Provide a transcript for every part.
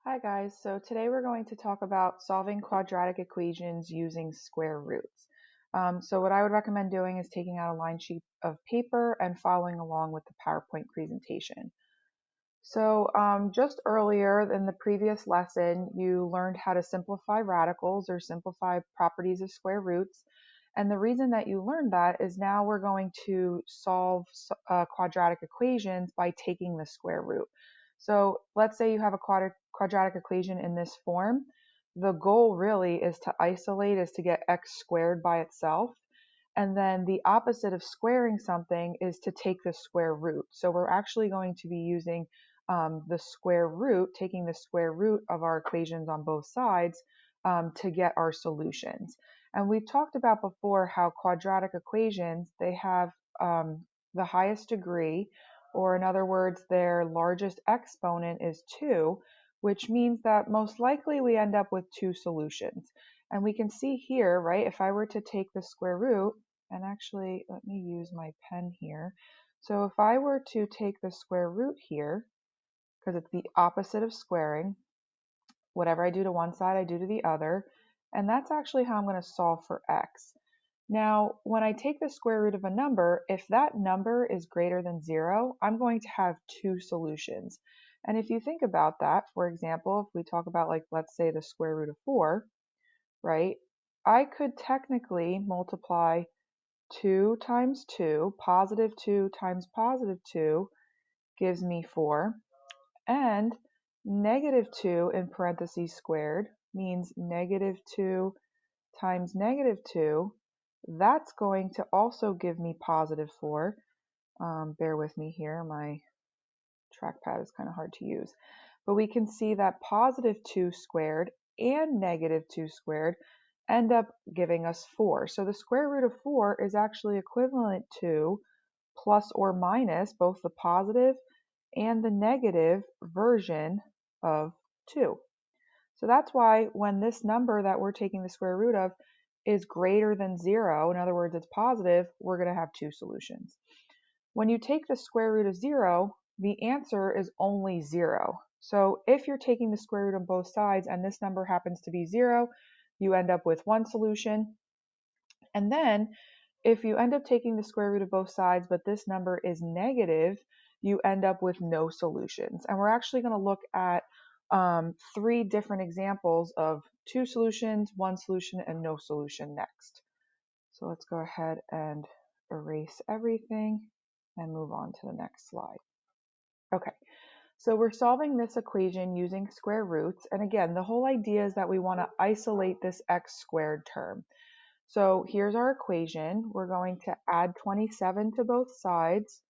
Hi guys, so today we're going to talk about solving quadratic equations using square roots. So what I would recommend doing is taking out a line sheet of paper and following along with the PowerPoint presentation. So just earlier in the previous lesson, you learned how to simplify radicals or simplify properties of square roots. And the reason that you learned that is now we're going to solve quadratic equations by taking the square root. So let's say you have a quadratic equation in this form. The goal really is to isolate, is to get x squared by itself. And then the opposite of squaring something is to take the square root. So we're actually going to be using the square root, taking the square root of our equations on both sides to get our solutions. And we've talked about before how quadratic equations, they have the highest degree, or in other words, their largest exponent is 2, which means that most likely we end up with 2 solutions. And we can see here, right, if I were to take the square root, and actually let me use my pen here. So if I were to take the square root here, because it's the opposite of squaring, whatever I do to one side, I do to the other. And that's actually how I'm going to solve for x. Now, when I take the square root of a number, if that number is greater than 0, I'm going to have 2 solutions. And if you think about that, for example, if we talk about, like, let's say the square root of 4, right? I could technically multiply 2 times 2, positive 2 times positive 2 gives me 4. And negative 2 in parentheses squared means negative 2 times negative 2. That's going to also give me positive 4. Bear with me here. My trackpad is kind of hard to use. But we can see that positive 2 squared and negative 2 squared end up giving us 4. So the square root of 4 is actually equivalent to plus or minus both the positive and the negative version of 2. So that's why when this number that we're taking the square root of is greater than 0, in other words, it's positive, we're going to have 2 solutions. When you take the square root of 0, the answer is only 0. So if you're taking the square root on both sides and this number happens to be 0, you end up with one solution. And then if you end up taking the square root of both sides, but this number is negative, you end up with no solutions. And we're actually going to look at 3 different examples of 2 solutions, 1 solution, and no solution next. So let's go ahead and erase everything and move on to the next slide. Okay, so we're solving this equation using square roots. And again, the whole idea is that we want to isolate this x squared term. So here's our equation. We're going to add 27 to both sides.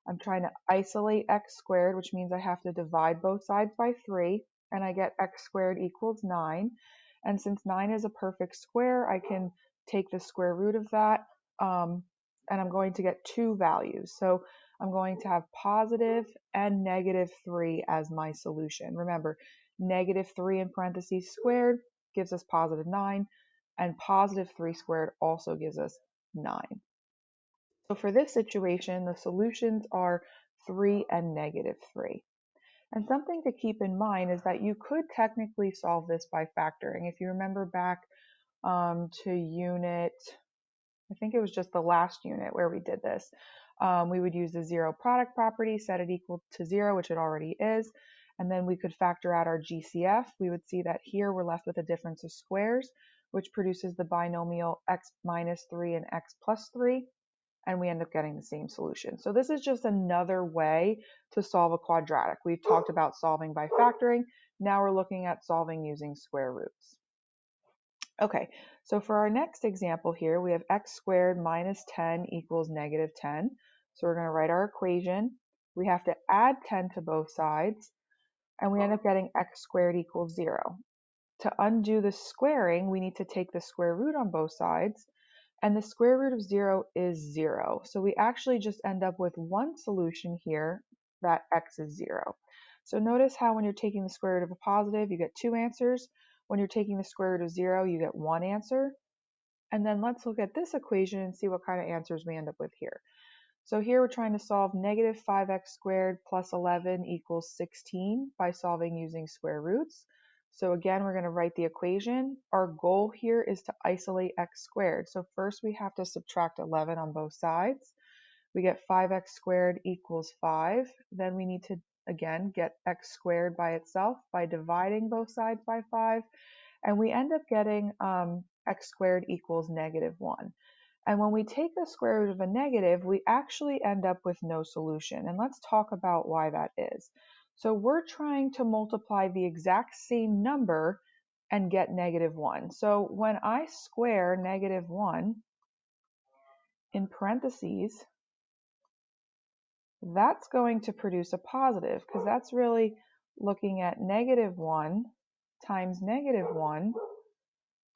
I'm trying to isolate x squared, which means I have to divide both sides by 3, and I get x squared equals 9. And since 9 is a perfect square, I can take the square root of that, and I'm going to get 2 values. So I'm going to have positive and negative 3 as my solution. Remember, negative 3 in parentheses squared gives us positive 9, and positive 3 squared also gives us 9. So for this situation, the solutions are 3 and negative 3. And something to keep in mind is that you could technically solve this by factoring. If you remember back to unit, I think it was just the last unit where we did this, we would use the zero product property, set it equal to 0, which it already is, and then we could factor out our GCF. We would see that here we're left with a difference of squares, which produces the binomial x minus 3 and x plus 3, and we end up getting the same solution. So this is just another way to solve a quadratic. We've talked about solving by factoring. Now we're looking at solving using square roots. Okay, so for our next example here, we have x squared minus 10 equals negative 10. So we're going to write our equation. We have to add 10 to both sides, and we end up getting x squared equals 0. To undo the squaring, we need to take the square root on both sides, and the square root of 0 is 0. So we actually just end up with one solution here, that x is 0. So notice how when you're taking the square root of a positive, you get 2 answers. When you're taking the square root of 0, you get 1 answer. And then let's look at this equation and see what kind of answers we end up with here. So here we're trying to solve negative 5x squared plus 11 equals 16 by solving using square roots. So again, we're going to write the equation. Our goal here is to isolate x squared. So first we have to subtract 11 on both sides. We get 5x squared equals 5. Then we need to, again, get x squared by itself by dividing both sides by 5. And we end up getting x squared equals negative 1. And when we take the square root of a negative, we actually end up with no solution. And let's talk about why that is. So we're trying to multiply the exact same number and get negative 1. So when I square negative 1 in parentheses, that's going to produce a positive because that's really looking at negative 1 times negative 1,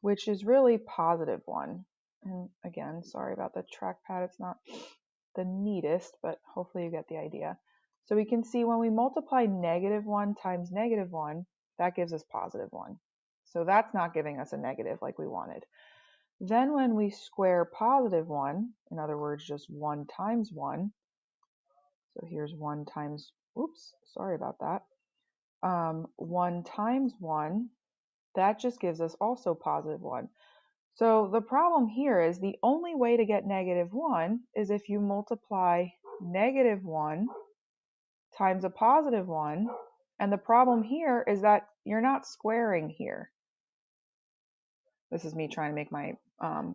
which is really positive 1. And again, sorry about the trackpad, it's not the neatest, but hopefully you get the idea. So we can see when we multiply negative 1 times negative 1, that gives us positive 1. So that's not giving us a negative like we wanted. Then when we square positive 1, in other words, just 1 times 1, so here's 1 times, oops, sorry about that. 1 times 1, that just gives us also positive 1. So the problem here is the only way to get negative 1 is if you multiply negative 1 times a positive 1. And the problem here is that you're not squaring here. This is me trying to make my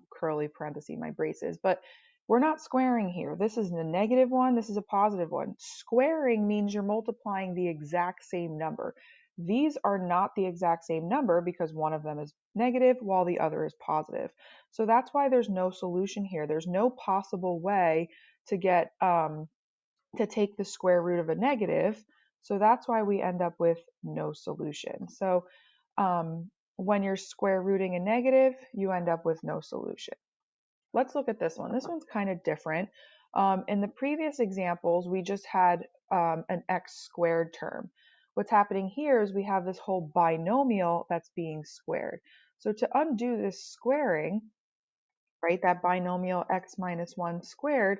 curly parenthesis, my braces, but we're not squaring here. This is a negative 1, this is a positive 1. Squaring means you're multiplying the exact same number. These are not the exact same number because one of them is negative while the other is positive. So that's why there's no solution here. There's no possible way to get to take the square root of a negative. So that's why we end up with no solution. So when you're square rooting a negative, you end up with no solution. Let's look at this one. This one's kind of different. In the previous examples, we just had an x squared term. What's happening here is we have this whole binomial that's being squared. So to undo this squaring, right, that binomial x minus 1 squared,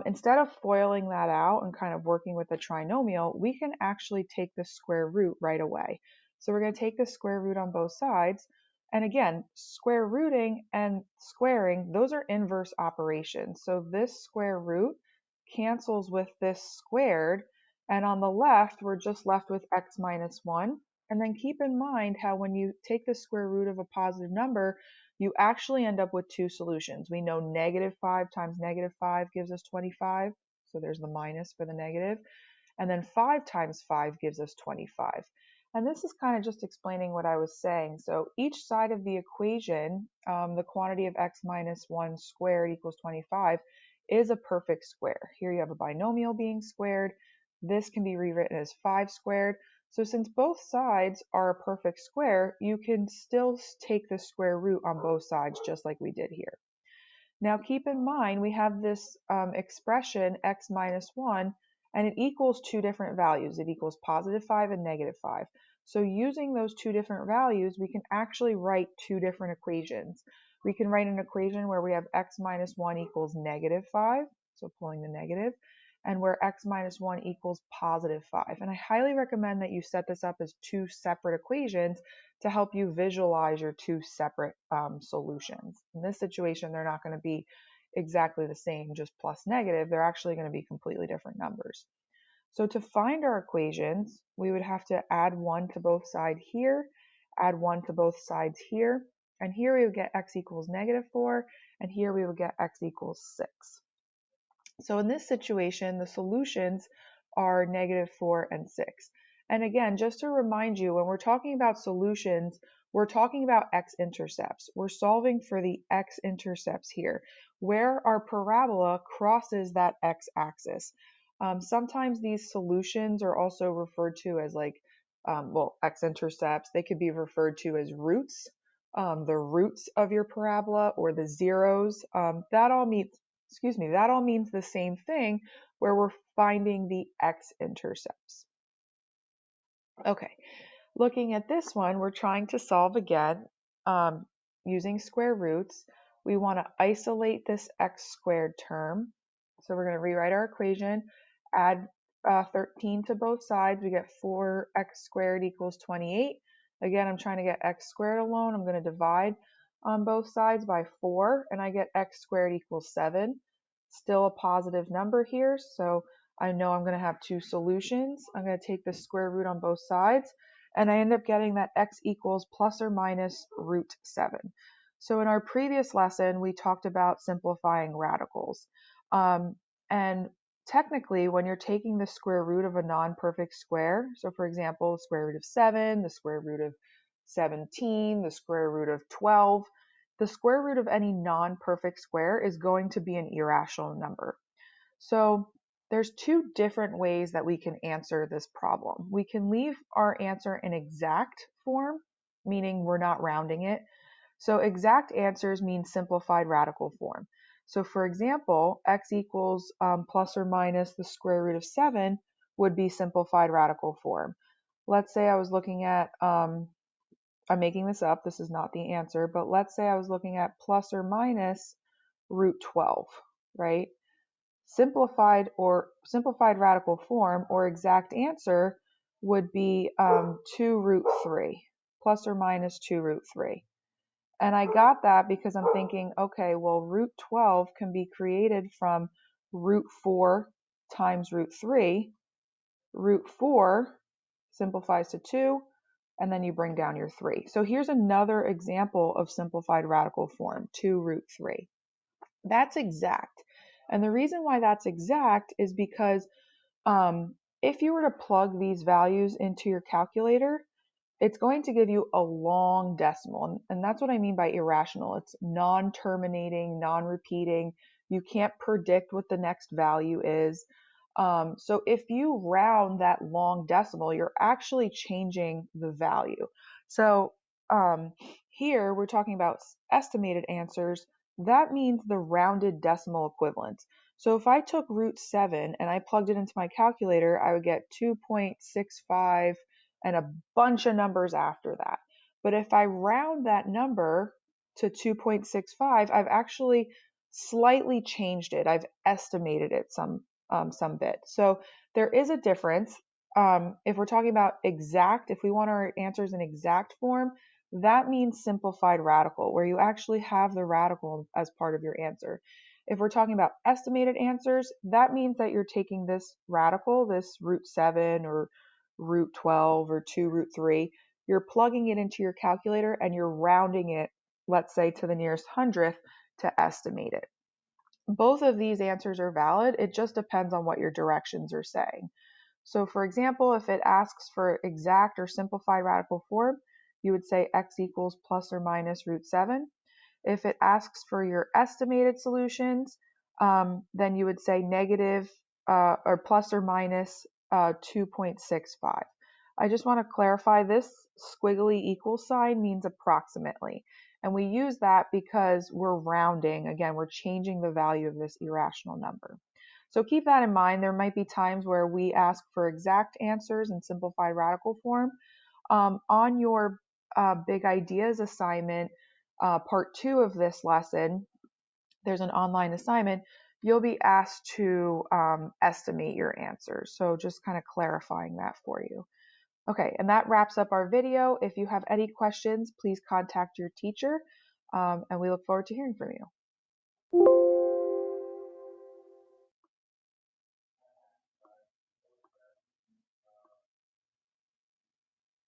instead of foiling that out and kind of working with the trinomial, we can actually take the square root right away. So we're going to take the square root on both sides. And again, square rooting and squaring, those are inverse operations. So this square root cancels with this squared. And on the left, we're just left with x minus 1. And then keep in mind how when you take the square root of a positive number, you actually end up with two solutions. We know negative 5 times negative 5 gives us 25. So there's the minus for the negative. And then 5 times 5 gives us 25. And this is kind of just explaining what I was saying. So each side of the equation, the quantity of x minus 1 squared equals 25, is a perfect square. Here you have a binomial being squared. This can be rewritten as 5 squared. So since both sides are a perfect square, you can still take the square root on both sides just like we did here. Now keep in mind we have this expression x minus 1 and it equals two different values. It equals positive 5 and negative 5. So using those two different values, we can actually write two different equations. We can write an equation where we have x minus 1 equals negative 5, so pulling the negative, and where x minus 1 equals positive 5. And I highly recommend that you set this up as two separate equations to help you visualize your two separate solutions. In this situation, they're not going to be exactly the same, just plus negative. They're actually going to be completely different numbers. So to find our equations, we would have to add 1 to both sides here, add 1 to both sides here, and here we would get x equals negative 4, and here we would get x equals 6. So in this situation, the solutions are negative 4 and 6. And again, just to remind you, when we're talking about solutions, we're talking about x-intercepts. We're solving for the x-intercepts here, where our parabola crosses that x-axis. Sometimes these solutions are also referred to as well, x-intercepts. They could be referred to as roots, the roots of your parabola, or the zeros. That all means the same thing where we're finding the x-intercepts. Okay, looking at this one, we're trying to solve again using square roots. We want to isolate this x squared term. So we're going to rewrite our equation, add 13 to both sides. We get 4x squared equals 28. Again, I'm trying to get x squared alone. I'm going to divide on both sides by 4, and I get x squared equals 7. Still a positive number here, so I know I'm going to have two solutions. I'm going to take the square root on both sides, and I end up getting that x equals plus or minus root 7. So in our previous lesson, we talked about simplifying radicals. And technically, when you're taking the square root of a non-perfect square, so for example, the square root of 7, the square root of 17, the square root of 12, the square root of any non-perfect square is going to be an irrational number. So there's two different ways that we can answer this problem. We can leave our answer in exact form, meaning we're not rounding it. So exact answers mean simplified radical form. So for example, x equals plus or minus the square root of 7 would be simplified radical form. Let's say I was looking at, I'm making this up, this is not the answer, but let's say I was looking at plus or minus root 12, right? Simplified radical form or exact answer would be 2 root 3, plus or minus 2 root 3. And I got that because I'm thinking, okay, well, root 12 can be created from root 4 times root 3. Root 4 simplifies to 2, and then you bring down your 3. So here's another example of simplified radical form, 2 root 3. That's exact. And the reason why that's exact is because if you were to plug these values into your calculator, it's going to give you a long decimal. And that's what I mean by irrational. It's non-terminating, non-repeating. You can't predict what the next value is. So if you round that long decimal, you're actually changing the value. So here we're talking about estimated answers. That means the rounded decimal equivalents. So if I took root 7 and I plugged it into my calculator, I would get 2.65 and a bunch of numbers after that. But if I round that number to 2.65, I've actually slightly changed it. I've estimated it some bit. So there is a difference. If we're talking about exact, if we want our answers in exact form, that means simplified radical, where you actually have the radical as part of your answer. If we're talking about estimated answers, that means that you're taking this radical, this root 7 or root 12 or 2 root 3, you're plugging it into your calculator and you're rounding it, let's say, to the nearest hundredth to estimate it. Both of these answers are valid. It just depends on what your directions are saying. So for example, if it asks for exact or simplified radical form, you would say x equals plus or minus root 7. If it asks for your estimated solutions, then you would say negative or plus or minus 2.65. I just want to clarify this squiggly equal sign means approximately. And we use that because we're rounding. Again, we're changing the value of this irrational number. So keep that in mind. There might be times where we ask for exact answers in simplified radical form. On your big ideas assignment, part 2 of this lesson, there's an online assignment. You'll be asked to estimate your answers. So just kind of clarifying that for you. Okay, and that wraps up our video. If you have any questions, please contact your teacher, and we look forward to hearing from you.